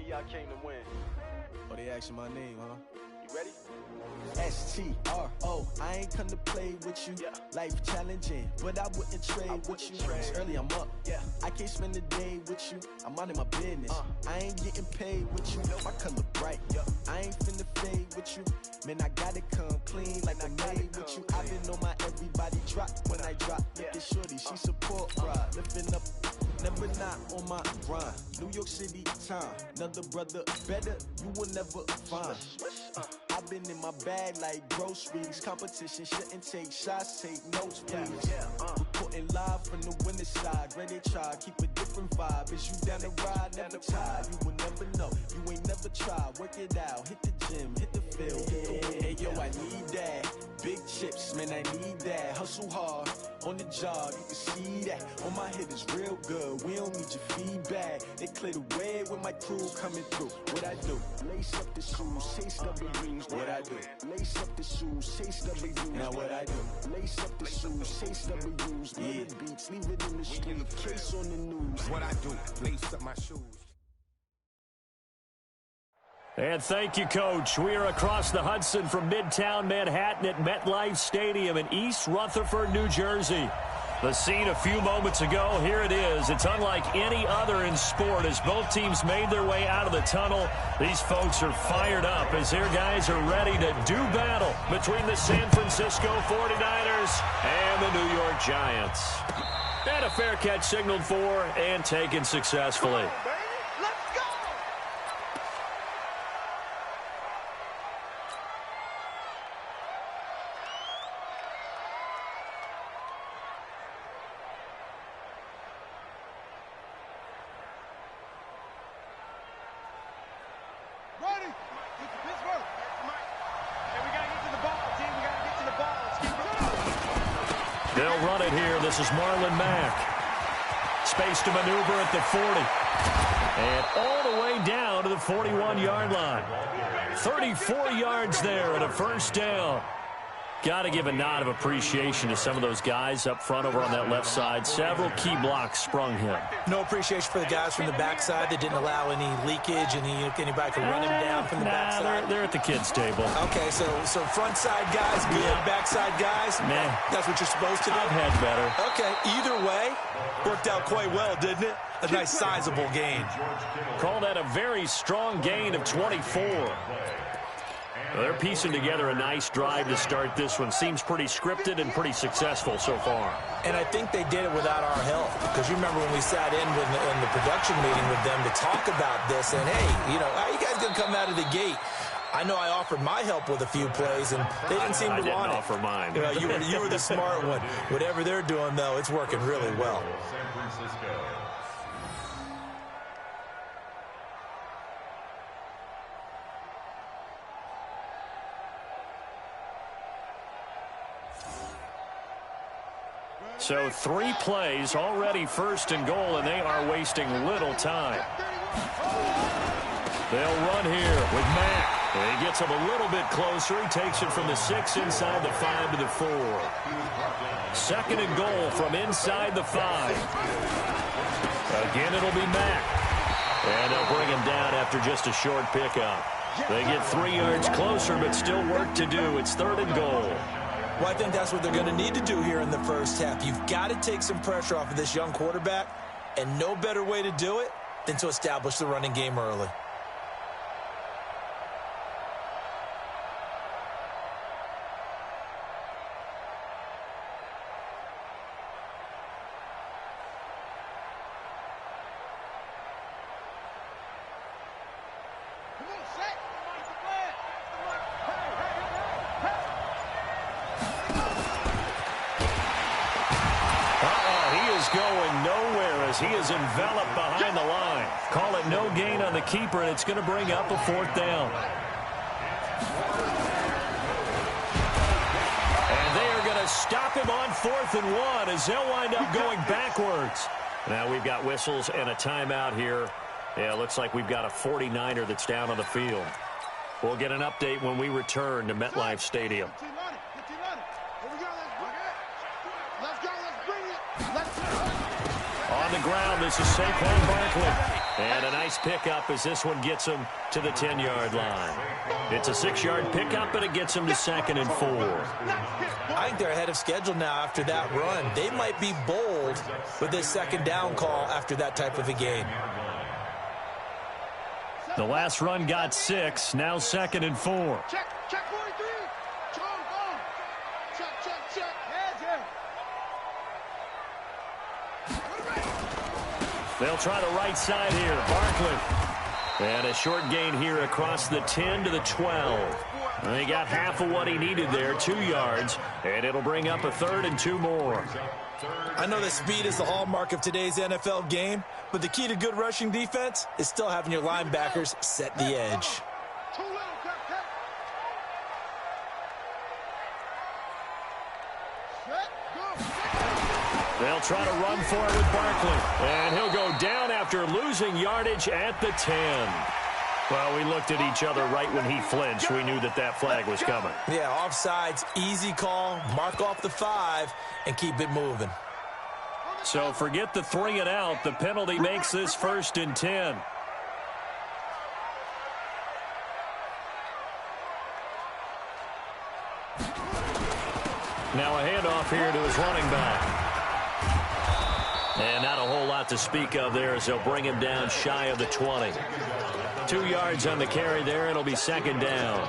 y'all came to win. Oh, they asking my name, huh? You ready? S-T-R-O, I ain't come to play with you. Life challenging, but I wouldn't trade with you. It's early, I'm up. I can't spend the day with you. I'm out of my business. I ain't getting paid with you. My color bright. I ain't finna fade with you. Man, I gotta come clean like I made with you. I've been on my everybody drop when I drop. Look at shorty, she support ride. Lifting up, never not on my grind. New York City time, another brother better, you will never find. I've been in my bag like groceries. Competition shouldn't take shots, take notes, please. Reporting live from the winter side. Ready to try, keep a different vibe. Is you down the ride, never tired. You will never know, you ain't never tried. Work it out, hit the gym, hit the field. Hey yo, I need that. Big chips, man, I need that. Hustle hard, on the job, you can see that. On my head is real good, we don't need your feedback. They clear the way with my crew coming through. What I do? Lace up the shoes, chase W's. What I do? Lace up the shoes, chase W's. Now what I do? Lace up the shoes, chase W's. Yeah. Beats, leave it in the street, case on the news. What I do? Lace up my shoes. And thank you, Coach. We are across the Hudson from Midtown Manhattan at MetLife Stadium in East Rutherford, New Jersey. The scene a few moments ago, here it is. It's unlike any other in sport as both teams made their way out of the tunnel. These folks are fired up as their guys are ready to do battle between the San Francisco 49ers and the New York Giants. And a fair catch signaled for and taken successfully. They'll run it here. This is Marlon Mack. Space to maneuver at the 40. And all the way down to the 41-yard line. 34 yards there and a first down. Got to give a nod of appreciation to some of those guys up front over on that left side. Several key blocks sprung him. No appreciation for the guys from the backside that didn't allow any leakage, and anybody could run him down from the backside. They're at the kids' table. Okay, so front side guys, good. Yeah. Backside guys, that's what you're supposed to do? I've had better. Okay, either way, worked out quite well, didn't it? A nice sizable gain. Call that a very strong gain of 24. They're piecing together a nice drive to start this one. Seems pretty scripted and pretty successful so far. And I think they did it without our help. Because you remember when we sat in the production meeting with them to talk about this. And, hey, how are you guys going to come out of the gate? I know I offered my help with a few plays, and they didn't seem to want it. I didn't offer mine. You were the smart one. Whatever they're doing, though, it's working really well. So 3 plays, already first and goal, and they are wasting little time. They'll run here with Mack. He gets him a little bit closer. He takes it from the 6 inside the 5 to the 4. Second and goal from inside the 5. Again, it'll be Mack. And they'll bring him down after just a short pickup. They get 3 yards closer, but still work to do. It's third and goal. Well, I think that's what they're going to need to do here in the first half. You've got to take some pressure off of this young quarterback, and no better way to do it than to establish the running game early. He is enveloped behind the line. Call it no gain on the keeper, and it's going to bring up a 4th down. And they are going to stop him on 4th and 1 as they'll wind up going backwards. Now we've got whistles and a timeout here. Yeah, it looks like we've got a 49er that's down on the field. We'll get an update when we return to MetLife Stadium. On the ground. This is Saquon Barkley. And a nice pickup as this one gets him to the 10-yard line. It's a 6-yard pickup, and it gets him to 2nd and 4. I think they're ahead of schedule now after that run. They might be bold with this 2nd down call after that type of a game. The last run got 6, now 2nd and 4. Check 43. Check. Heads here. They'll try the right side here. Barkley. And a short gain here across the 10 to the 12. And he got half of what he needed there, 2 yards. And it'll bring up a 3rd and 2 more. I know that speed is the hallmark of today's NFL game, but the key to good rushing defense is still having your linebackers set the edge. They'll try to run for it with Barkley. And he'll go down after losing yardage at the 10. Well, we looked at each other right when he flinched. We knew that that flag was coming. Yeah, offsides, easy call, mark off the 5, and keep it moving. So forget the 3 and out. The penalty makes this 1st and 10. Now a handoff here to his running back. And not a whole lot to speak of there as they'll bring him down shy of the 20. 2 yards on the carry there. It'll be 2nd down.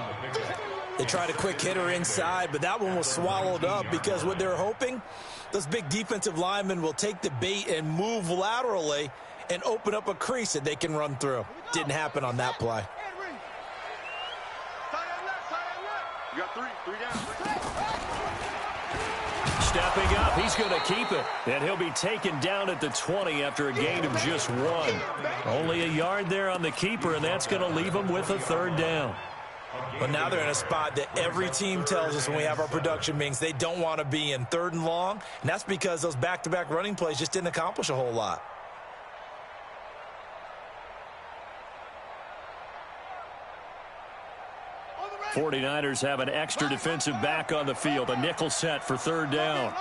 They tried a quick hitter inside, but that one was swallowed up because what they're hoping, those big defensive linemen will take the bait and move laterally and open up a crease that they can run through. Didn't happen on that play. You got 3 down. Stepping up, he's going to keep it. And he'll be taken down at the 20 after a gain of just 1. Only a yard there on the keeper, and that's going to leave him with a 3rd down. But now they're in a spot that every team tells us when we have our production meetings they don't want to be in, 3rd and long. And that's because those back-to-back running plays just didn't accomplish a whole lot. The 49ers have an extra defensive back on the field. A nickel set for 3rd down.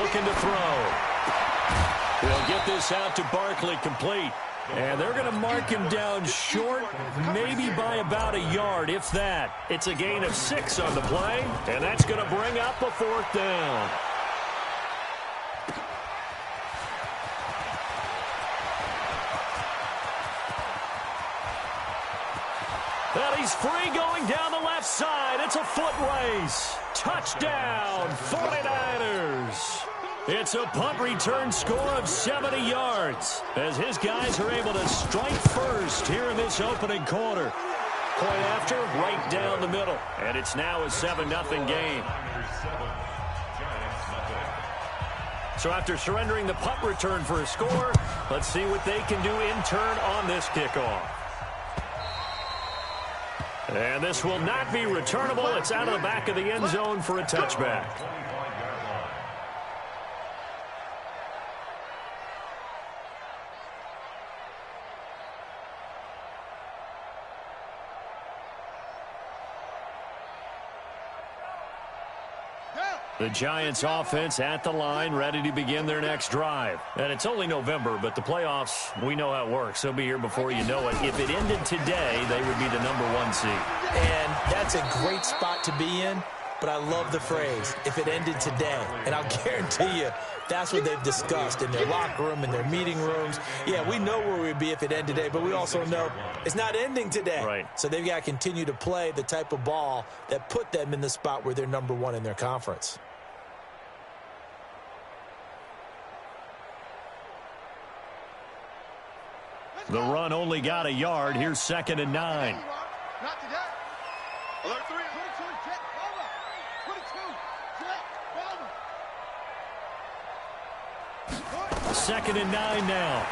Looking to throw. They'll get this out to Barkley, complete. And they're going to mark him down short, maybe by about a yard, if that. It's a gain of 6 on the play, and that's going to bring up a 4th down. And he's free going down the left side. It's a foot race. Touchdown, 49ers. It's a punt return score of 70 yards as his guys are able to strike first here in this opening quarter. Point after, right down the middle. And it's now a 7-0 game. So after surrendering the punt return for a score, let's see what they can do in turn on this kickoff. And this will not be returnable. It's out of the back of the end zone for a touchback. The Giants offense at the line, ready to begin their next drive. And it's only November, but the playoffs, we know how it works. They'll be here before you know it. If it ended today, they would be the #1 seed. And that's a great spot to be in, but I love the phrase, if it ended today. And I'll guarantee you, that's what they've discussed in their locker room, in their meeting rooms. Yeah, we know where we'd be if it ended today, but we also know it's not ending today. Right. So they've got to continue to play the type of ball that put them in the spot where they're #1 in their conference. The run only got a yard. Here's 2nd and 9. Not today. Alert 3. 22. Check. Over. 22. Check. Over. 2nd and 9 now.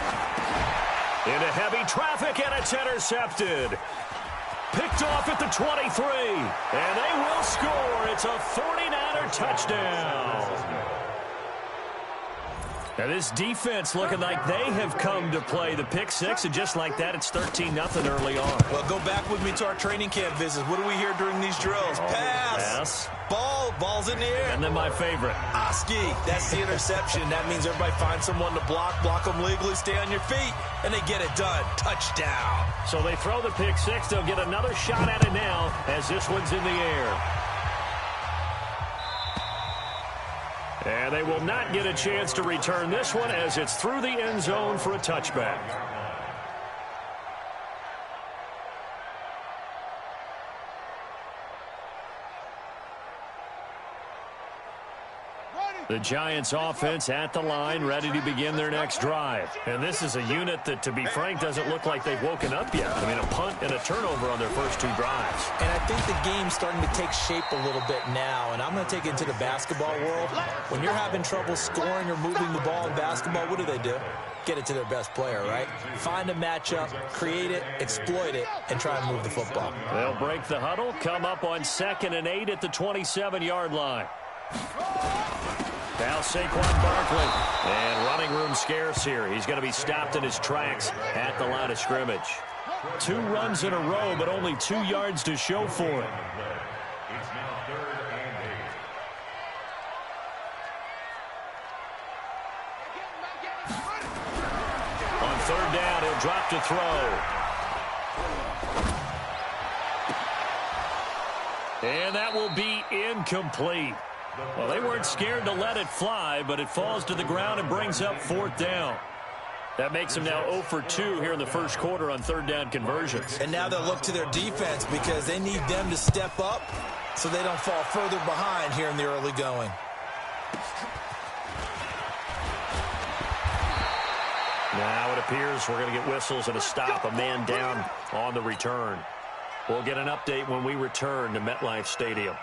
Into heavy traffic, and it's intercepted. Picked off at the 23. And they will score. It's a 49er touchdown. Now this defense looking like they have come to play. The pick six, and just like that, it's 13-0 early on. Well, go back with me to our training camp visits. What do we hear during these drills? Pass. Ball's in the air. And then my favorite. Oski, that's the interception. That means everybody finds someone to block them legally, stay on your feet, and they get it done. Touchdown. So they throw the pick six. They'll get another shot at it now as this one's in the air. And they will not get a chance to return this one as it's through the end zone for a touchback. The Giants offense at the line, ready to begin their next drive. And this is a unit that, to be frank, doesn't look like they've woken up yet. I mean, a punt and a turnover on their first two drives. And I think the game's starting to take shape a little bit now. And I'm going to take it into the basketball world. When you're having trouble scoring or moving the ball in basketball, what do? Get it to their best player, right? Find a matchup, create it, exploit it, and try and move the football. They'll break the huddle, come up on 2nd and 8 at the 27-yard line. Now Saquon Barkley, and running room scarce here. He's going to be stopped in his tracks at the line of scrimmage. 2 runs in a row, but only 2 yards to show for it. On 3rd down, he'll drop to throw. And that will be incomplete. Well, they weren't scared to let it fly, but it falls to the ground and brings up 4th down. That makes them now 0 for 2 here in the first quarter on 3rd down conversions. And now they'll look to their defense because they need them to step up so they don't fall further behind here in the early going. Now it appears we're going to get whistles and a stop, a man down on the return. We'll get an update when we return to MetLife Stadium.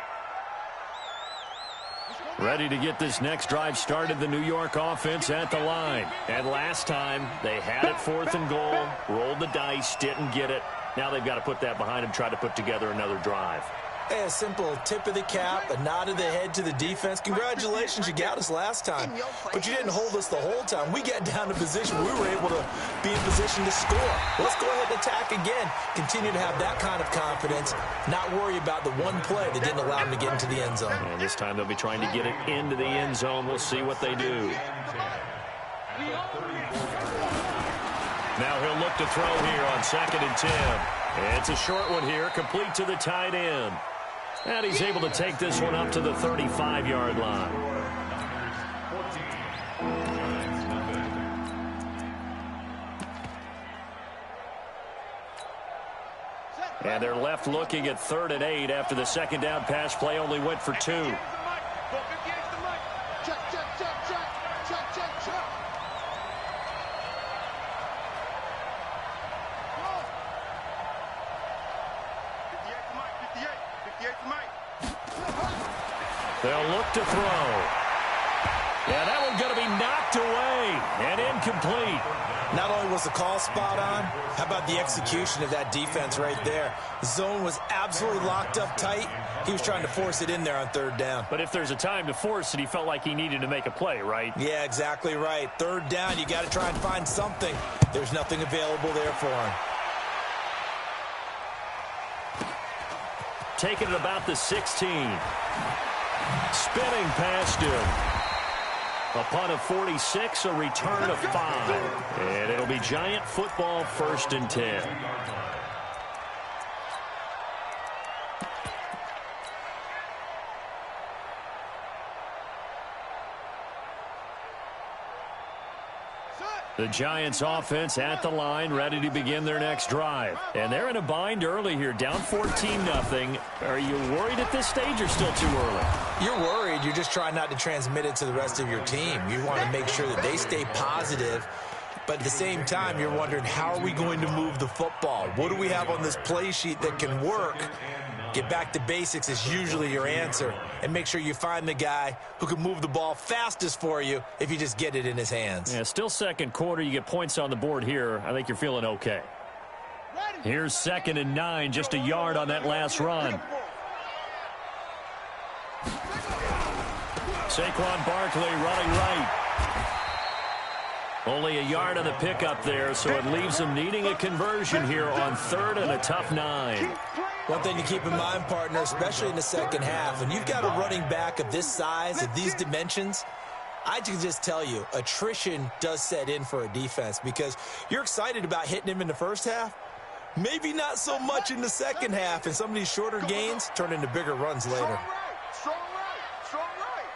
Ready to get this next drive started, the New York offense at the line. And last time, they had it 4th and goal, rolled the dice, didn't get it. Now they've got to put that behind them, try to put together another drive. Hey, a simple tip of the cap, a nod of the head to the defense. Congratulations, you got us last time. But you didn't hold us the whole time. We got down to position. We were able to be in position to score. Let's go ahead and attack again. Continue to have that kind of confidence. Not worry about the one play that didn't allow them to get into the end zone. And this time they'll be trying to get it into the end zone. We'll see what they do. Now he'll look to throw here on 2nd and 10. It's a short one here, complete to the tight end. And he's able to take this one up to the 35-yard line. And they're left looking at 3rd and 8 after the 2nd down pass play only went for 2. They'll look to throw. Yeah, that one's going to be knocked away and incomplete. Not only was the call spot on, how about the execution of that defense right there? The zone was absolutely locked up tight. He was trying to force it in there on 3rd down. But if there's a time to force it, he felt like he needed to make a play, right? Yeah, exactly right. 3rd down, you got to try and find something. There's nothing available there for him. Taking it about the 16. Spinning past him. A punt of 46, a return of 5. And it'll be Giant football 1st and 10. The Giants offense at the line, ready to begin their next drive. And they're in a bind early here, down 14-0. Are you worried at this stage or still too early? You're worried. You're just trying not to transmit it to the rest of your team. You want to make sure that they stay positive. But at the same time, you're wondering, how are we going to move the football? What do we have on this play sheet that can work? Get back to basics is usually your answer. And make sure you find the guy who can move the ball fastest for you if you just get it in his hands. Yeah, still 2nd quarter. You get points on the board here. I think you're feeling okay. Here's 2nd and 9, just a yard on that last run. Saquon Barkley running right. Only a yard on the pickup there, so it leaves them needing a conversion here on 3rd and a tough 9. One thing to keep in mind, partner, especially in the second half, when you've got a running back of this size, of these dimensions, I can just tell you, attrition does set in for a defense because you're excited about hitting him in the first half. Maybe not so much in the second half, and some of these shorter gains turn into bigger runs later. Strong right, strong right, strong right.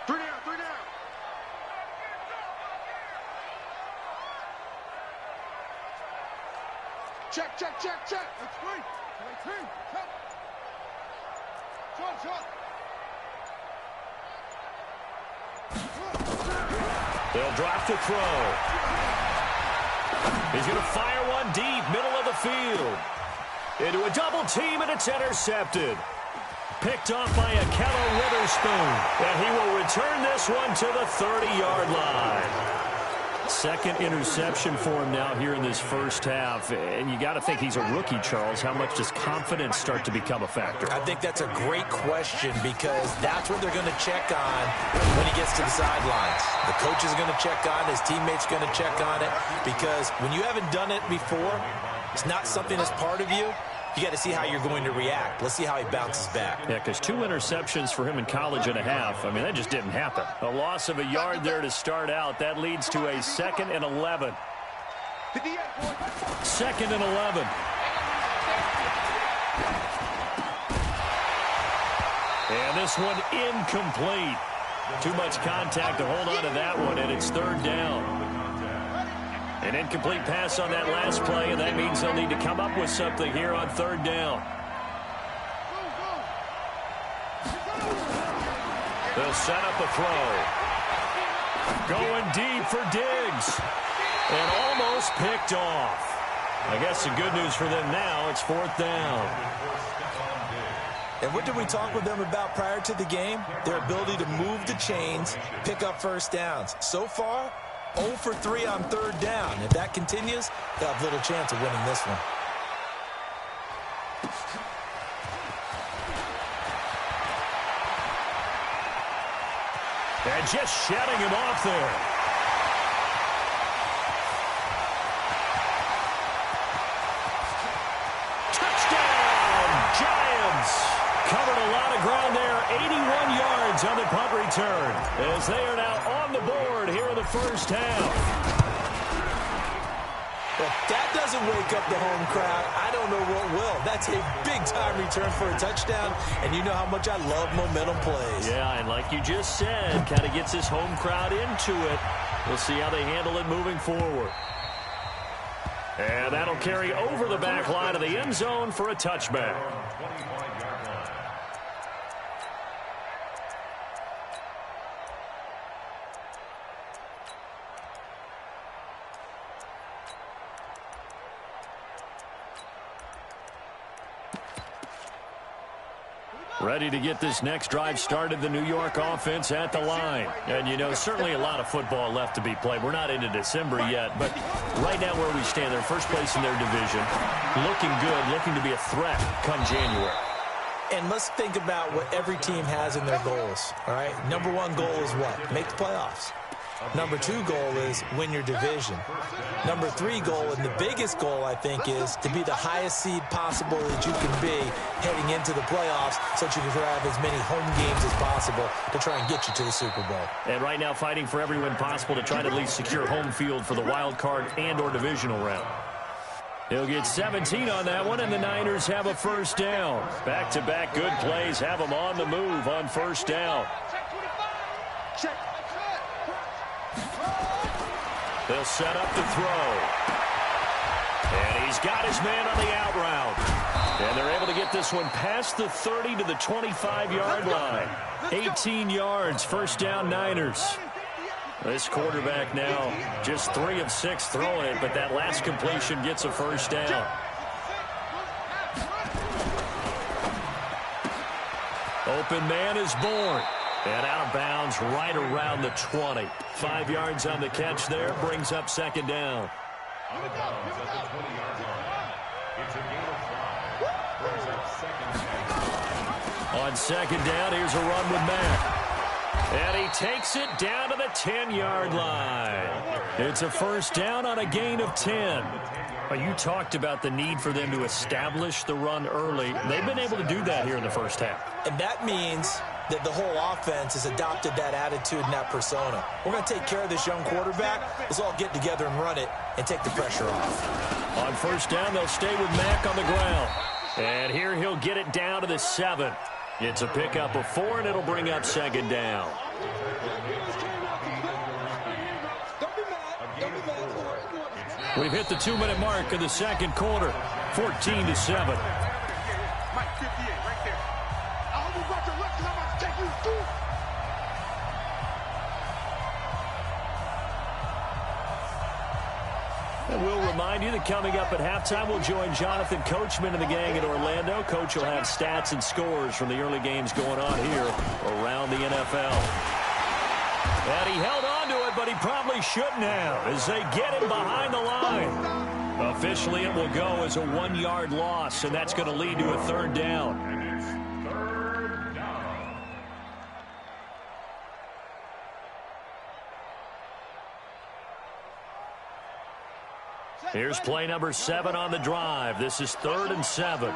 3 down, 3 down. Check, check, check, check. That's great. Check. Shot. They'll drop to throw. He's going to fire one deep, middle of the field. Into a double team, and it's intercepted. Picked off by Akello Witherspoon. And he will return this one to the 30-yard line. Second interception for him now here in this first half. And you got to think he's a rookie, Charles. How much does confidence start to become a factor? I think that's a great question because that's what they're going to check on when he gets to the sidelines. The coach is going to check on it. His teammates are going to check on it because when you haven't done it before, it's not something that's part of you. You got to see how you're going to react. Let's see how he bounces back. Yeah, because 2 interceptions for him in college and a half. I mean, that just didn't happen. A loss of a yard there to start out. That leads to a 2nd and 11. 2nd and 11. And this one incomplete. Too much contact to hold on to that one, and it's 3rd down. An incomplete pass on that last play, and that means they'll need to come up with something here on 3rd down. They'll set up a throw. Going deep for Diggs. And almost picked off. I guess the good news for them now, it's 4th down. And what did we talk with them about prior to the game? Their ability to move the chains, pick up first downs. So far, 0 for 3 on 3rd down. If that continues, they'll have little chance of winning this one. And just shutting him off there. Touchdown, Giants. Covered a lot of ground there. 81 yards on the punt return as they are now on the board here in the first half. If that doesn't wake up the home crowd, I don't know what will. That's a big-time return for a touchdown, and you know how much I love momentum plays. Yeah, and like you just said, kind of gets this home crowd into it. We'll see how they handle it moving forward. And that'll carry over the back line of the end zone for a touchback. Ready to get this next drive started, the New York offense at the line. And, you know, certainly a lot of football left to be played. We're not into December yet, but right now where we stand, they're first place in their division. Looking good, looking to be a threat come January. And let's think about what every team has in their goals, all right? Number 1 goal is what? Make the playoffs. Number 2 goal is win your division. Number 3 goal, and the biggest goal, I think, is to be the highest seed possible that you can be heading into the playoffs so that you can have as many home games as possible to try and get you to the Super Bowl. And right now fighting for every win possible to try to at least secure home field for the wild card and or divisional round. He'll get 17 on that one, and the Niners have a first down. Back-to-back good plays have them on the move on first down. They'll set up the throw. And he's got his man on the out route. And they're able to get this one past the 30 to the 25-yard line. 18 yards, first down Niners. This quarterback now just 3 of 6 throwing it, but that last completion gets a first down. Open man is born. And out of bounds right around the 20. 5 yards on the catch there, brings up second down. On the downs at the 20-yard line. It's a gain of 5. Brings up second down. On second down, here's a run with Mack. And he takes it down to the 10-yard line. It's a first down on a gain of 10. Well, you talked about the need for them to establish the run early. They've been able to do that here in the first half. And that means that the whole offense has adopted that attitude and that persona. We're going to take care of this young quarterback. Let's all get together and run it and take the pressure off. On first down, they'll stay with Mack on the ground. And here he'll get it down to the 7. It's a pickup of 4, and it'll bring up second down. We've hit the 2-minute mark of the second quarter, 14-7. Mike 58 right there. I hope you brought your left, 'cause I'm about to take you through. And we'll remind you that coming up at halftime, we'll join Jonathan Coachman and the gang in Orlando. Coach will have stats and scores from the early games going on here around the NFL. And he held on to it, but he probably shouldn't have as they get him behind the line. Officially, it will go as a 1-yard loss, and that's going to lead to a third down. Here's play number 7 on the drive. This is 3rd and 7.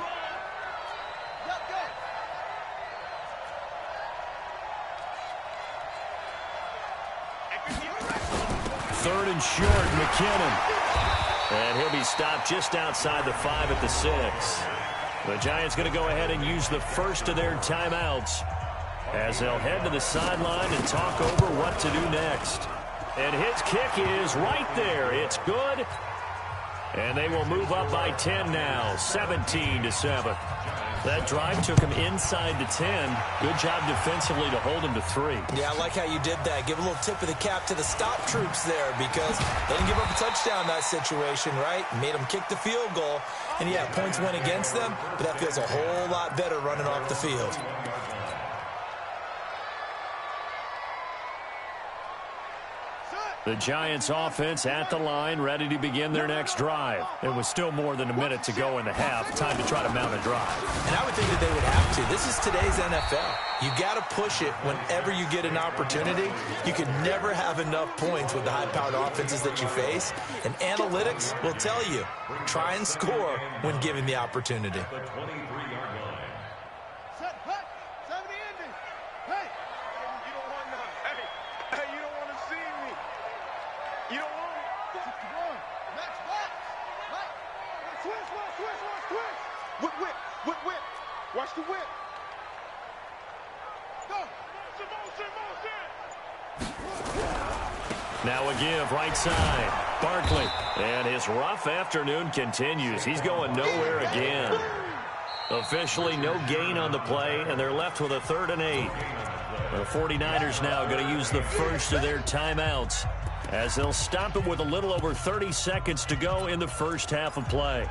Third and short, McKinnon. And he'll be stopped just outside the 5 at the 6. The Giants going to go ahead and use the first of their timeouts as they'll head to the sideline and talk over what to do next. And his kick is right there. It's good. And they will move up by 10 now, 17-7. That drive took him inside the 10. Good job defensively to hold him to 3. Yeah, I like how you did that. Give a little tip of the cap to the stop troops there because they didn't give up a touchdown in that situation, right? Made them kick the field goal. And, yeah, points went against them, but that feels a whole lot better running off the field. The Giants offense at the line, ready to begin their next drive. It was still more than a minute to go in the half. Time to try to mount a drive. And I would think that they would have to. This is today's NFL. You got to push it whenever you get an opportunity. You can never have enough points with the high-powered offenses that you face. And analytics will tell you, try and score when given the opportunity. Watch the whip. Go. Now a give, right side. Barkley. And his rough afternoon continues. He's going nowhere again. Officially no gain on the play, and they're left with a 3rd and 8. The 49ers now going to use the first of their timeouts as they'll stop it with a little over 30 seconds to go in the first half of play.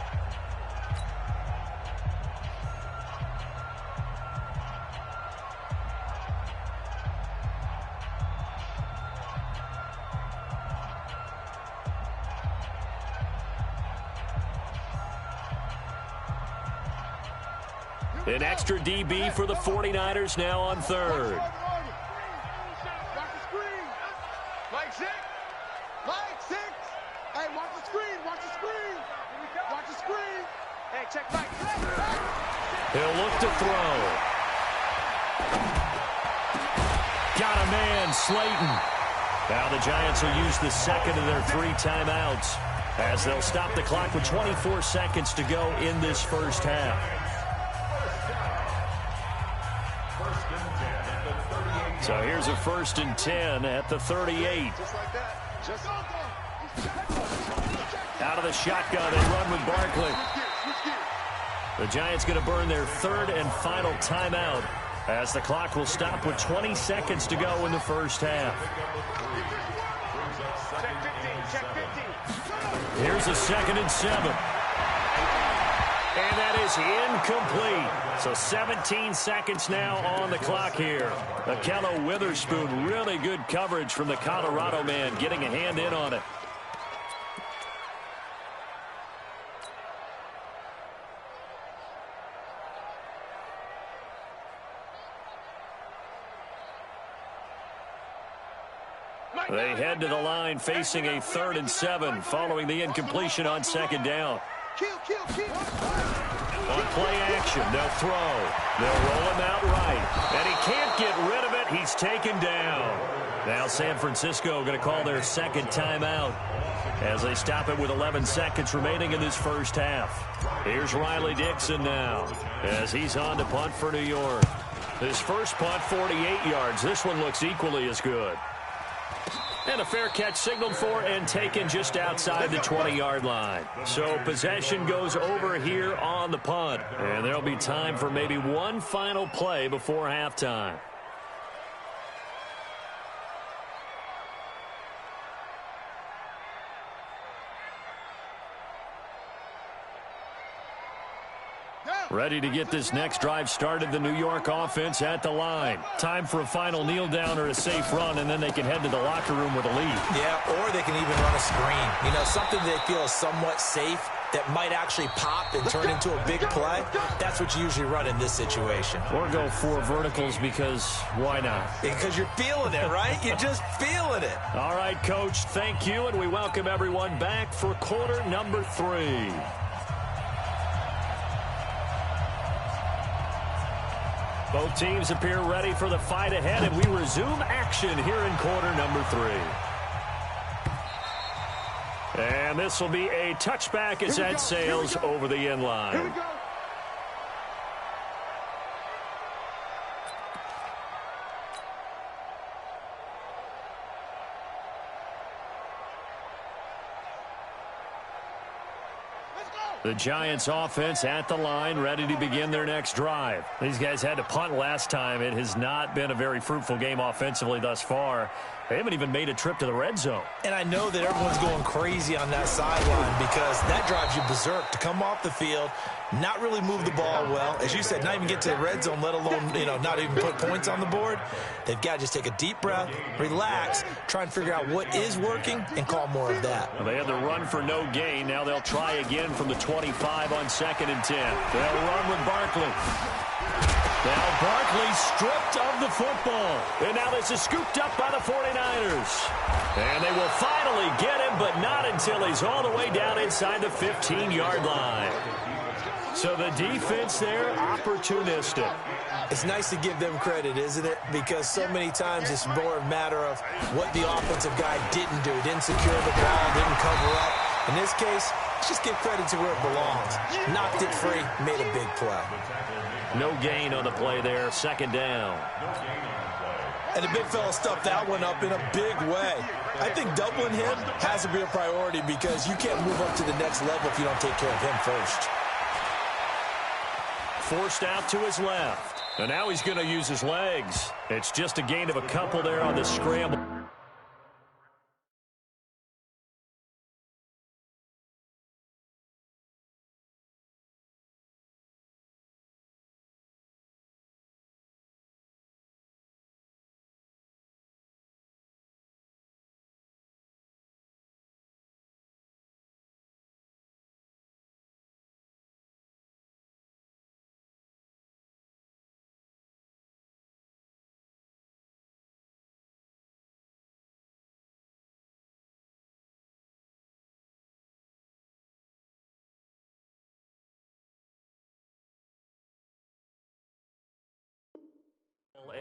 An extra DB for the 49ers now on 3rd. Watch the screen. Mike 6. Mike 6. Hey, watch the screen. Watch the screen. Watch the screen. Hey, check Mike. He'll look to throw. Got a man, Slayton. Now the Giants will use the second of their 3 timeouts as they'll stop the clock with 24 seconds to go in this first half. So here's a 1st and 10 at the 38. Just like that. Just out of the shotgun, they run with Barkley. The Giants going to burn their 3rd and final timeout as the clock will stop with 20 seconds to go in the first half. check 15. Here's a 2nd and 7. And that is incomplete. So 17 seconds now on the clock here. Ahkello Witherspoon, really good coverage from the Colorado man, getting a hand in on it. They head to the line facing a 3rd and 7 following the incompletion on 2nd down. On play action, they'll throw. They'll roll him out right. And he can't get rid of it. He's taken down. Now San Francisco going to call their 2nd timeout as they stop it with 11 seconds remaining in this first half. Here's Riley Dixon now as he's on to punt for New York. His first punt, 48 yards. This one looks equally as good. And a fair catch signaled for and taken just outside the 20-yard line. So possession goes over here on the punt. And there'll be time for maybe one final play before halftime. Ready to get this next drive started, the New York offense at the line. Time for a final kneel down or a safe run, and then they can head to the locker room with a lead. Yeah, or they can even run a screen. You know, something they feel is somewhat safe that might actually pop and turn into a big play. That's what you usually run in this situation. Or go 4 verticals because why not? Because you're feeling it, right? You're just feeling it. All right, Coach, thank you, and we welcome everyone back for quarter number 3. Both teams appear ready for the fight ahead, and we resume action here in quarter number 3. And this will be a touchback as that sails over the end line. Here we go. The Giants offense at the line, ready to begin their next drive. These guys had to punt last time. It has not been a very fruitful game offensively thus far. They haven't even made a trip to the red zone. And I know that everyone's going crazy on that sideline because that drives you berserk to come off the field, not really move the ball well. As you said, not even get to the red zone, let alone, you know, not even put points on the board. They've got to just take a deep breath, relax, try and figure out what is working and call more of that. Well, they had the run for no gain. Now they'll try again from the 25 on 2nd and 10. They'll run with Barkley. Now Barkley stripped of the football. And now this is scooped up by the 49ers. And they will finally get him, but not until he's all the way down inside the 15-yard line. So the defense there, opportunistic. It's nice to give them credit, isn't it? Because so many times it's more a matter of what the offensive guy didn't do. Didn't secure the ball, didn't cover up. In this case, let's just give credit to where it belongs. Knocked it free, made a big play. No gain on the play there, 2nd down. And the big fella stuffed that one up in a big way. I think doubling him has to be a priority because you can't move up to the next level if you don't take care of him first. Forced out to his left. And now he's going to use his legs. It's just a gain of a couple there on the scramble.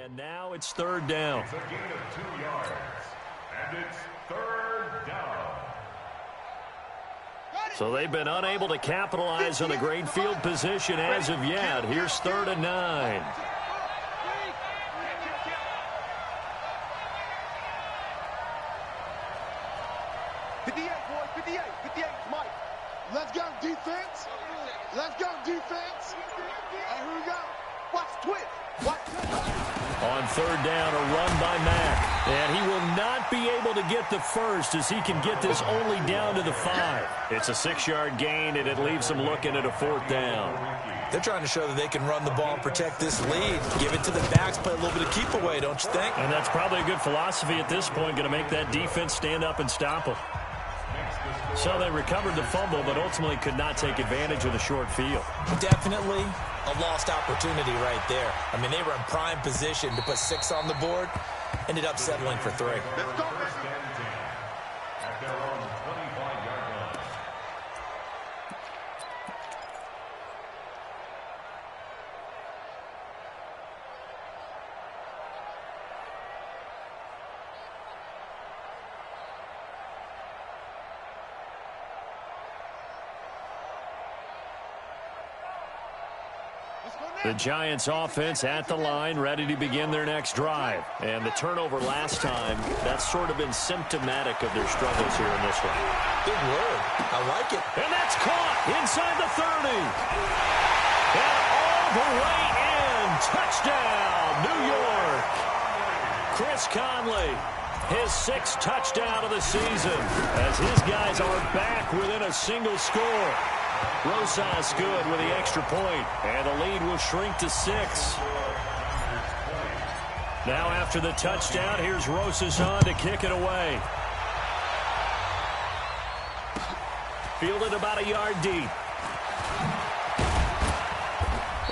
And now it's 3rd down. It's a gain of 2 yards, and it's 3rd down. So they've been unable to capitalize on the great field position as of yet. Here's 3rd and 9. Let's go, defense. Let's go, defense. And here we go. Watch twist. Watch twist. On 3rd down, a run by Mack. And he will not be able to get the first as he can get this only down to the 5. It's a 6-yard gain, and it leaves them looking at a 4th down. They're trying to show that they can run the ball and protect this lead. Give it to the backs, play a little bit of keep away, don't you think? And that's probably a good philosophy at this point, going to make that defense stand up and stop them. So they recovered the fumble, but ultimately could not take advantage of the short field. Definitely a lost opportunity right there. I mean, they were in prime position to put 6 on the board, ended up settling for 3. Let's go. The Giants offense at the line, ready to begin their next drive. And the turnover last time, that's sort of been symptomatic of their struggles here in this one. Big word. I like it. And that's caught inside the 30. And all the way in. Touchdown, New York. Chris Conley, his 6th touchdown of the season, as his guys are back within a single score. Rosas good with the extra point, and the lead will shrink to 6. Now after the touchdown, here's Rosas on to kick it away. Fielded about a yard deep.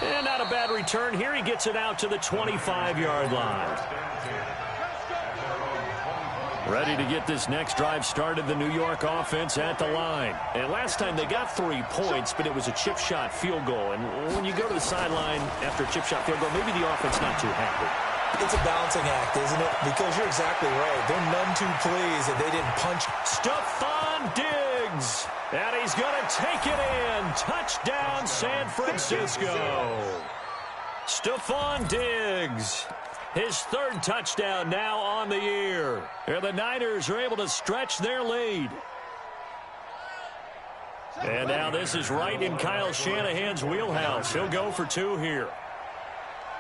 And not a bad return here. He gets it out to the 25-yard line. Ready to get this next drive started, the New York offense at the line. And last time they got 3 points, but it was a chip shot field goal. And when you go to the sideline after a chip shot field goal, maybe the offense not too happy. It's a balancing act, isn't it? Because you're exactly right. They're none too pleased that they didn't punch. Stephon Diggs. And he's going to take it in. Touchdown, San Francisco. Stephon Diggs. His 3rd touchdown now on the year. And the Niners are able to stretch their lead. And now this is right in Kyle Shanahan's wheelhouse. He'll go for 2 here.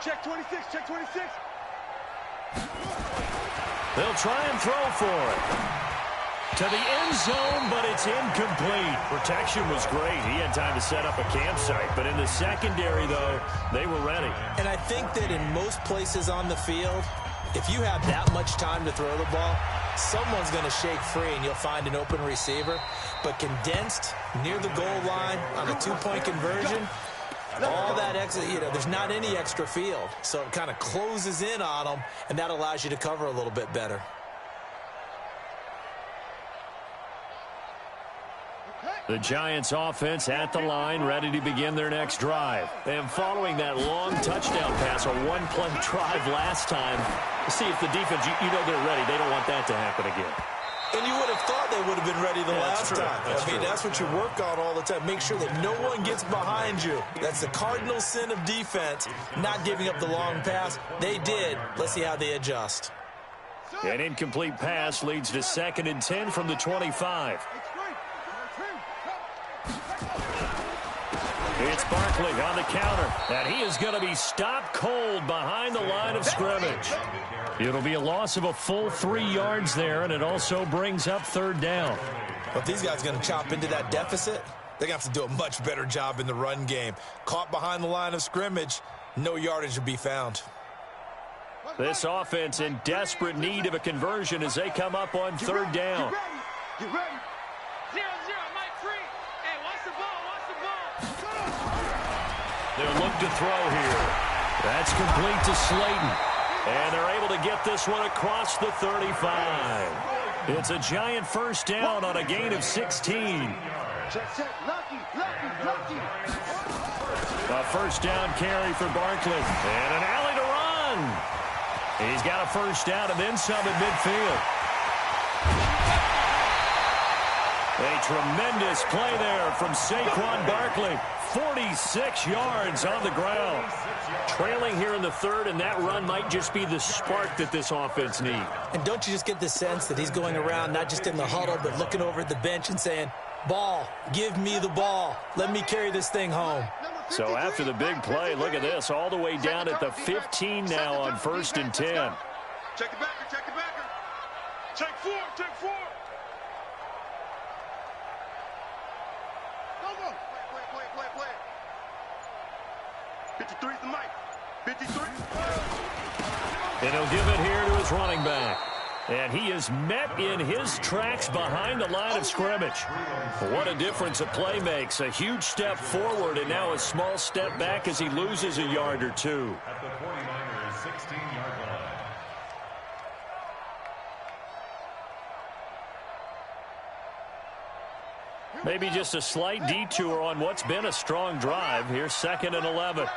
Check 26, check 26. They'll try and throw for it. To the end zone, but it's incomplete. Protection was great. He had time to set up a campsite. But in the secondary, though, they were ready. And I think that in most places on the field, if you have that much time to throw the ball, someone's going to shake free and you'll find an open receiver. But condensed near the goal line on a 2-point conversion, all that extra, there's not any extra field. So it kind of closes in on them, and that allows you to cover a little bit better. The Giants offense at the line, ready to begin their next drive. And following that long touchdown pass, a 1-play drive last time, see if the defense, they're ready. They don't want that to happen again. And you would have thought they would have been ready the last time. That's what you work on all the time. Make sure that no one gets behind you. That's the cardinal sin of defense, not giving up the long pass. They did. Let's see how they adjust. An incomplete pass leads to 2nd and 10 from the 25. It's Barkley on the counter, and he is going to be stopped cold behind the line of scrimmage. It'll be a loss of a full 3 yards there, and it also brings up 3rd down. But these guys are going to chop into that deficit. They're going to have to do a much better job in the run game. Caught behind the line of scrimmage, no yardage to be found. This offense in desperate need of a conversion as they come up on 3rd down. Get ready. 0-0, Mike free. Hey, watch the ball, watch the ball. They'll look to throw here. That's complete to Slayton. And they're able to get this one across the 35. It's a Giant 1st down on a gain of 16. Check. Lucky. A 1st down carry for Barkley. And an alley to run. He's got a 1st down and then some at midfield. A tremendous play there from Saquon Barkley. 46 yards on the ground. Trailing here in the 3rd, and that run might just be the spark that this offense needs. And don't you just get the sense that he's going around, not just in the huddle, but looking over at the bench and saying, ball, give me the ball. Let me carry this thing home. So after the big play, look at this, all the way down at the 15 now on 1st and 10. Check the backer. Check 4. Play. 53 is the mic. 53. And he'll give it here to his running back. And he is met in his tracks behind the line of scrimmage. What a difference a play makes. A huge step forward and now a small step back as he loses a yard or 2. At the 49ers 16-yard line. Maybe just a slight detour on what's been a strong drive. Here's 2nd and 11.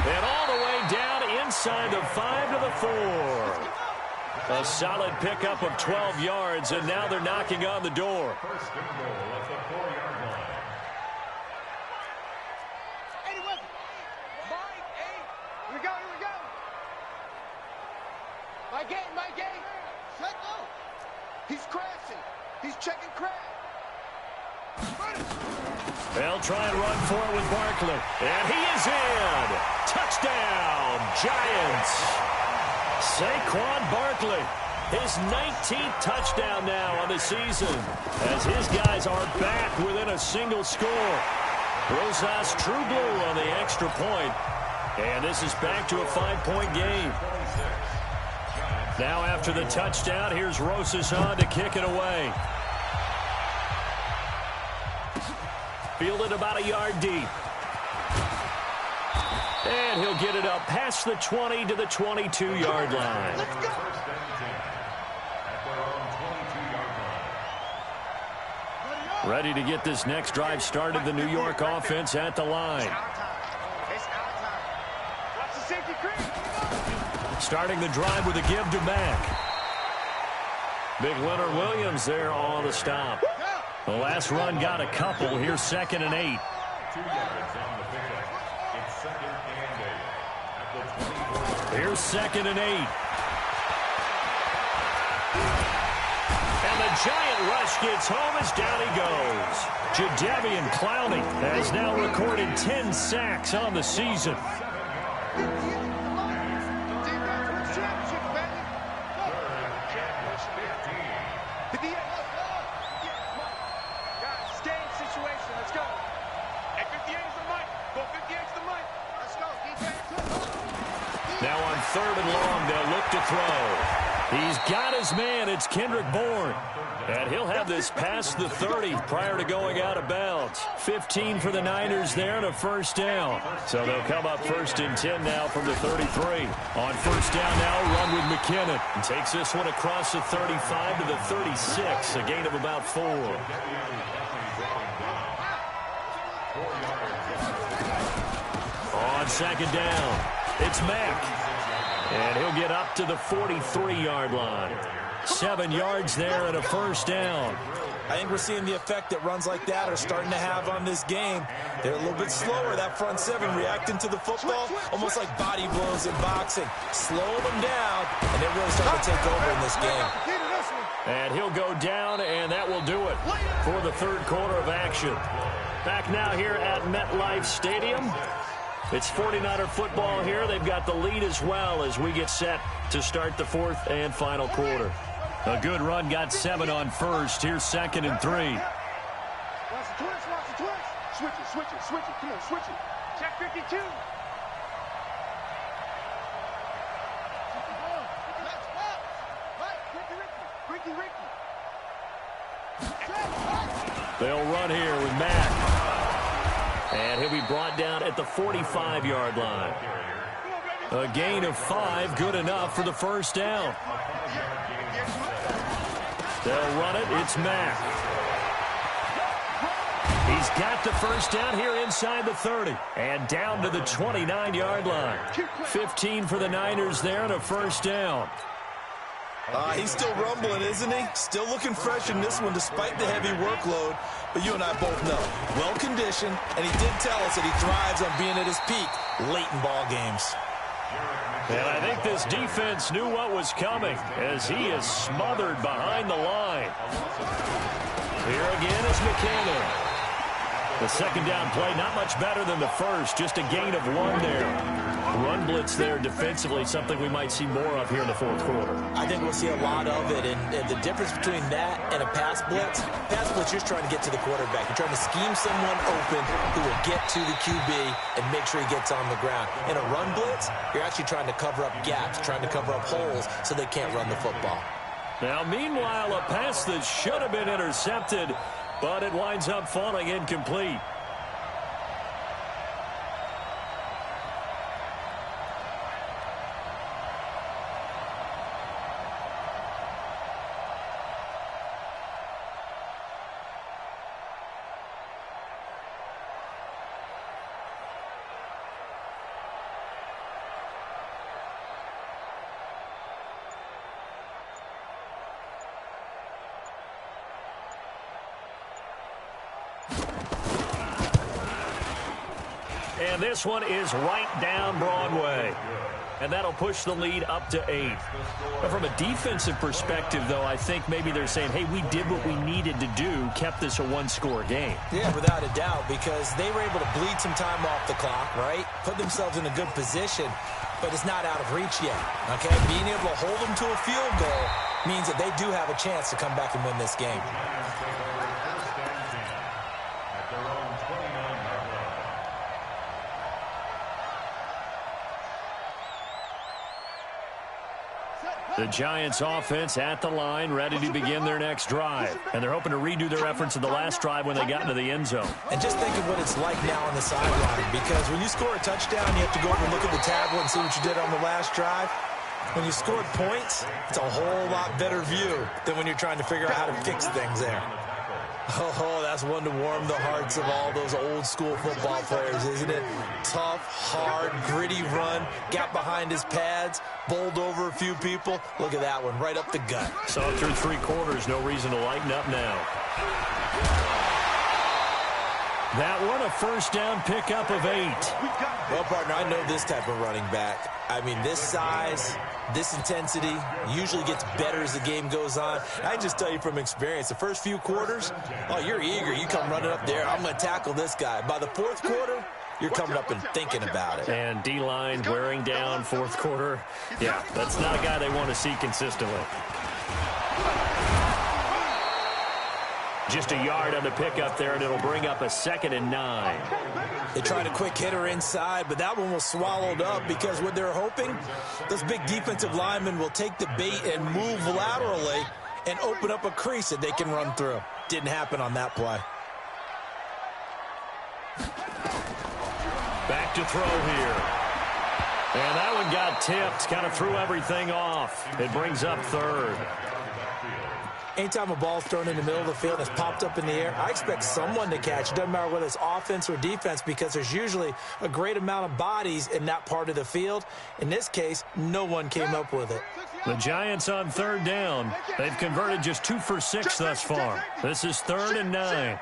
And all the way down inside the 5 to the 4. A solid pickup of 12 yards, and now they're knocking on the door. First and goal at the 4-yard line. Here we go, here we go. My game. Set go. He's crashing. He's checking crash. They'll try and run for it with Barkley. And he is in. Touchdown, Giants. Saquon Barkley, his 19th touchdown now on the season, as his guys are back within a single score. Rosas True Blue on the extra point. And this is back to a 5-point game. Now after the touchdown, here's Rosas on to kick it away. Fielded about a yard deep. And he'll get it up past the 20 to the 22-yard line. Let's go. First and 10 at their own 22-yard line. Ready to get this next drive started, the New York offense at the line. It's our time. Watch the safety creep. Starting the drive with a give to Mack. Big Leonard Williams there on the stop. The last run got a couple. Here's 2nd and 8. 2 yards on the pickup. It's 2nd and 8 at the 24. Here's 2nd and 8. And the giant rush gets home as down he goes. Jadeveon Clowney has now recorded 10 sacks on the season. Now on 3rd and long, they'll look to throw. He's got his man. It's Kendrick Bourne. And he'll have this past the 30 prior to going out of bounds. 15 for the Niners there and a first down. So they'll come up 1st and 10 now from the 33. On first down now, run with McKinnon. And takes this one across the 35 to the 36. A gain of about 4. On 2nd down, it's Mack. And he'll get up to the 43-yard line. 7 yards there and a first down. I think we're seeing the effect that runs like that are starting to have on this game. They're a little bit slower, that front seven, reacting to the football, almost like body blows in boxing. Slow them down, and they're really starting to take over in this game. And he'll go down, and that will do it for the 3rd quarter of action. Back now here at MetLife Stadium. It's 49er football here. They've got the lead as well as we get set to start the 4th and final quarter. A good run, got 7 on first. Here's 2nd and 3. Watch the twist, watch the twist. Switch it, switch it, switch it. Come on, switch it. Check 52. They'll run here with Mack. And he'll be brought down at the 45-yard line. A gain of 5, good enough for the first down. They'll run it. It's Mack. He's got the first down here inside the 30. And down to the 29-yard line. 15 for the Niners there and a first down. He's still rumbling, isn't he? Still looking fresh in this one despite the heavy workload. But you and I both know, well-conditioned, and he did tell us that he thrives on being at his peak late in ball games. And I think this defense knew what was coming as he is smothered behind the line. Here again is McKinnon. The 2nd down play, not much better than the first, just a gain of 1 there. Run blitz there defensively, something we might see more of here in the 4th quarter. I think we'll see a lot of it, and the difference between that and a pass blitz, you're just trying to get to the quarterback. You're trying to scheme someone open who will get to the QB and make sure he gets on the ground. In a run blitz, you're actually trying to cover up gaps, trying to cover up holes so they can't run the football. Now, meanwhile, a pass that should have been intercepted, but it winds up falling incomplete. And this one is right down Broadway. And that'll push the lead up to 8. But from a defensive perspective, though, I think maybe they're saying, hey, we did what we needed to do, kept this a one-score game. Yeah, without a doubt, because they were able to bleed some time off the clock, right? Put themselves in a good position, but it's not out of reach yet, okay? Being able to hold them to a field goal means that they do have a chance to come back and win this game. The Giants offense at the line, ready to begin their next drive. And they're hoping to redo their efforts in the last drive when they got into the end zone. And just think of what it's like now on the sideline, because when you score a touchdown, you have to go over and look at the tablet and see what you did on the last drive. When you scored points, it's a whole lot better view than when you're trying to figure out how to fix things there. Oh, that's one to warm the hearts of all those old-school football players, isn't it? Tough, hard, gritty run, got behind his pads, bowled over a few people. Look at that one, right up the gut. Saw it through 3 quarters, no reason to lighten up now. That one, a first down pickup of 8. Well, partner, I know this type of running back. I mean, this size, this intensity usually gets better as the game goes on. I can just tell you from experience, the first few quarters, oh, you're eager. You come running up there, I'm going to tackle this guy. By the 4th quarter, you're coming up and thinking about it. And D-line wearing down 4th quarter. Yeah, that's not a guy they want to see consistently. Just a yard on the pickup there, and it'll bring up a 2nd and 9. They tried a quick hitter inside, but that one was swallowed up because what they're hoping, those big defensive linemen will take the bait and move laterally and open up a crease that they can run through. Didn't happen on that play. Back to throw here. And that one got tipped, kind of threw everything off. It brings up 3rd. Anytime a ball's thrown in the middle of the field and it's popped up in the air, I expect someone to catch. It doesn't matter whether it's offense or defense, because there's usually a great amount of bodies in that part of the field. In this case, no one came up with it. The Giants on 3rd down. They've converted just 2 for 6 thus far. This is 3rd and 9.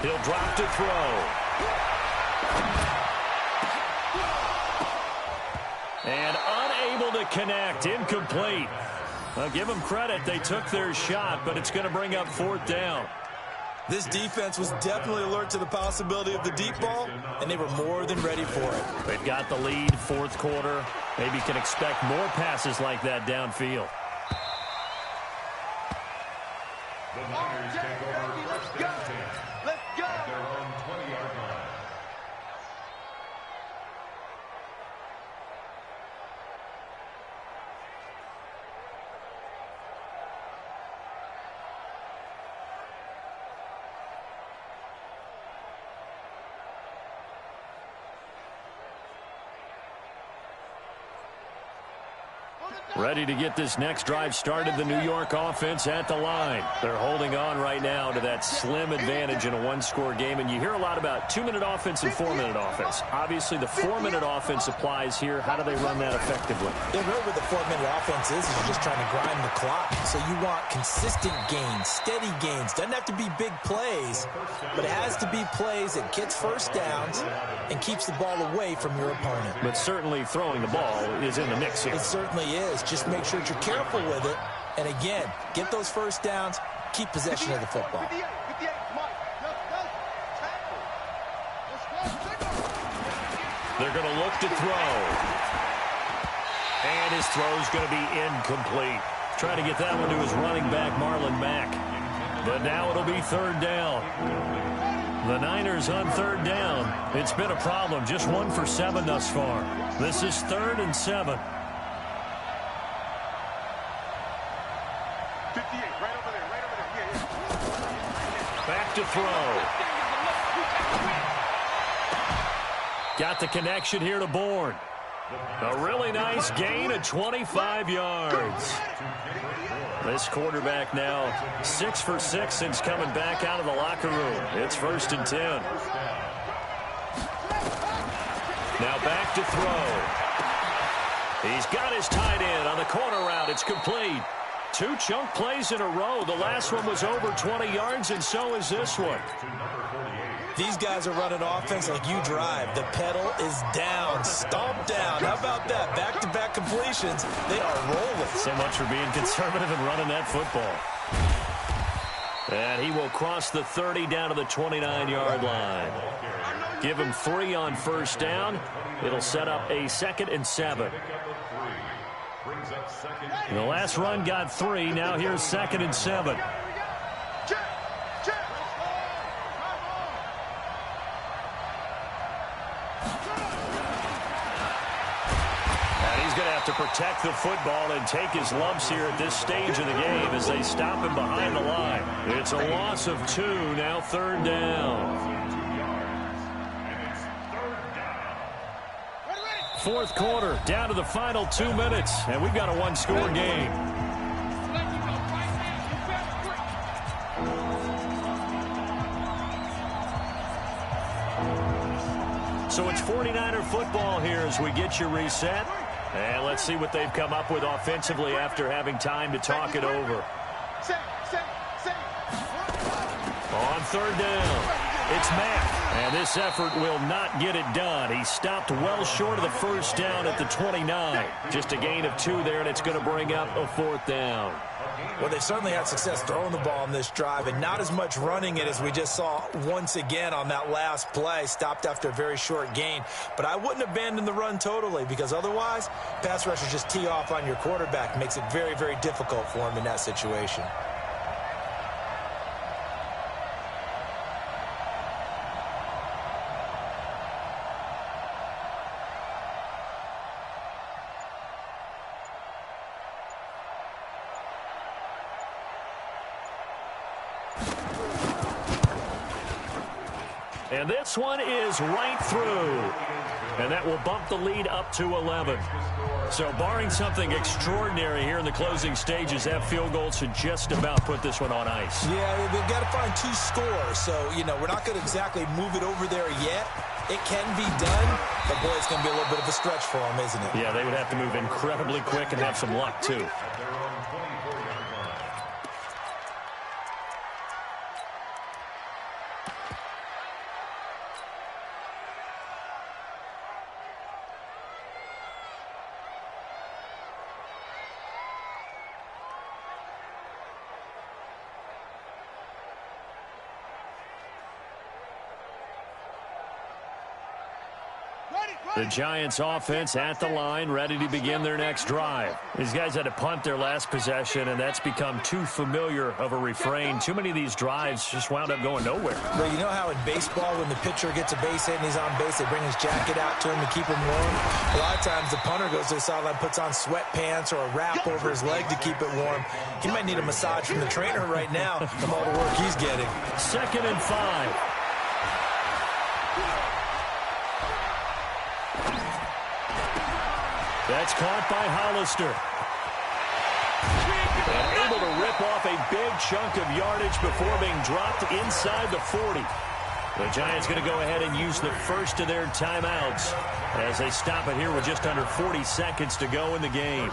He'll drop to throw. And unable to connect. Incomplete. Well, give them credit. They took their shot, but it's going to bring up 4th down. This defense was definitely alert to the possibility of the deep ball, and they were more than ready for it. They've got the lead, 4th quarter. Maybe can expect more passes like that downfield. The Niners take over first down 10. Let's go. At their own 20-yard line. Ready to get this next drive started, the New York offense at the line. They're holding on right now to that slim advantage in a one-score game, and you hear a lot about 2-minute offense and 4-minute offense. Obviously, the 4-minute offense applies here. How do they run that effectively? Yeah, really what the 4-minute offense is you're just trying to grind the clock. So you want consistent gains, steady gains. Doesn't have to be big plays, but it has to be plays that gets first downs and keeps the ball away from your opponent. But certainly throwing the ball is in the mix here. It certainly is. Just make sure that you're careful with it. And again, get those first downs, keep possession of the football. They're going to look to throw. And his throw's going to be incomplete. Trying to get that one to his running back, Marlon Mack. But now it'll be 3rd down. The Niners on 3rd down. It's been a problem. Just 1 for 7 thus far. This is 3rd and 7. 58, right over there, Yeah. Back to throw. Got the connection here to Bourne. A really nice gain of 25 yards. This quarterback now 6 for 6 since coming back out of the locker room. It's 1st and 10. Now back to throw. He's got his tight end on the corner route. It's complete. 2 chunk plays in a row. The last one was over 20 yards, and so is this one. These guys are running offense like you drive. The pedal is down, stomp down. How about that? Back-to-back completions. They are rolling. So much for being conservative and running that football. And he will cross the 30 down to the 29-yard line. Give him 3 on first down. It'll set up a 2nd and 7. The last run got 3. Now here's 2nd and 7. To protect the football and take his lumps here at this stage of the game as they stop him behind the line. It's a loss of 2, now 3rd down. 4th quarter, down to the final 2 minutes, and we've got a 1-score game. So it's 49er football here as we get you reset. And let's see what they've come up with offensively after having time to talk it over. On 3rd down, it's Mack. And this effort will not get it done. He stopped well short of the first down at the 29. Just a gain of 2 there, and it's going to bring up a 4th down. Well, they've certainly had success throwing the ball on this drive and not as much running it as we just saw once again on that last play. Stopped after a very short gain. But I wouldn't abandon the run totally because otherwise, pass rushers just tee off on your quarterback. Makes it very, very difficult for him in that situation. And this one is right through. And that will bump the lead up to 11. So barring something extraordinary here in the closing stages, that field goal should just about put this one on ice. Yeah, they've got to find 2 scores. So, we're not going to exactly move it over there yet. It can be done, but boy, it's going to be a little bit of a stretch for them, isn't it? Yeah, they would have to move incredibly quick and have some luck, too. The Giants offense at the line, ready to begin their next drive. These guys had to punt their last possession, and that's become too familiar of a refrain. Too many of these drives just wound up going nowhere. But you know how in baseball, when the pitcher gets a base hit and he's on base, they bring his jacket out to him to keep him warm? A lot of times the punter goes to the sideline, puts on sweatpants or a wrap over his leg to keep it warm. He might need a massage from the trainer right now from all the work he's getting. 2nd and 5. That's caught by Hollister. And able to rip off a big chunk of yardage before being dropped inside the 40. The Giants going to go ahead and use the first of their timeouts as they stop it here with just under 40 seconds to go in the game.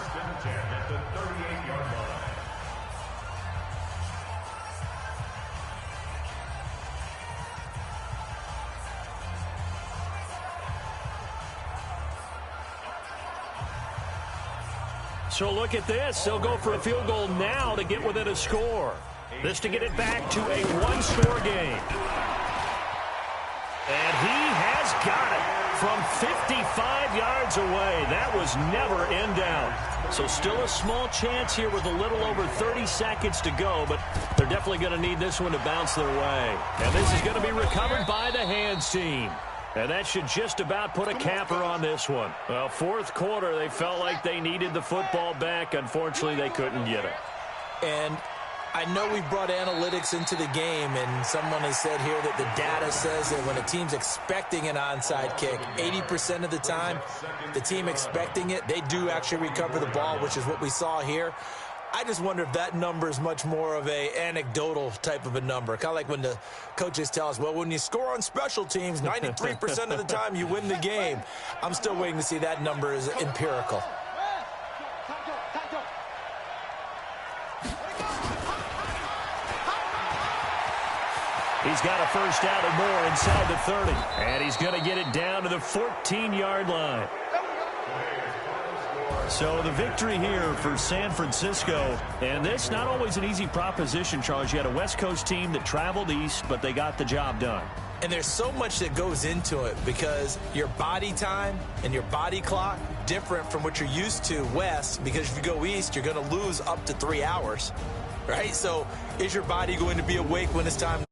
So look at this. They'll go for a field goal now to get within a score. This to get it back to a 1-score game. And he has got it from 55 yards away. That was never in doubt. So still a small chance here with a little over 30 seconds to go, but they're definitely going to need this one to bounce their way. And this is going to be recovered by the hands team. And that should just about put a capper on this one. Well, 4th quarter, they felt like they needed the football back. Unfortunately, they couldn't get it. And I know we brought analytics into the game, and someone has said here that the data says that when a team's expecting an onside kick, 80% of the time, the team expecting it, they do actually recover the ball, which is what we saw here. I just wonder if that number is much more of a anecdotal type of a number. Kind of like when the coaches tell us, well, when you score on special teams, 93% of the time you win the game. I'm still waiting to see that number is empirical. He's got a first down and more inside the 30. And he's going to get it down to the 14-yard line. So the victory here for San Francisco. And this not always an easy proposition, Charles. You had a West Coast team that traveled east, but they got the job done. And there's so much that goes into it because your body time and your body clock different from what you're used to west, because if you go east, you're going to lose up to 3 hours, right? So is your body going to be awake when it's time?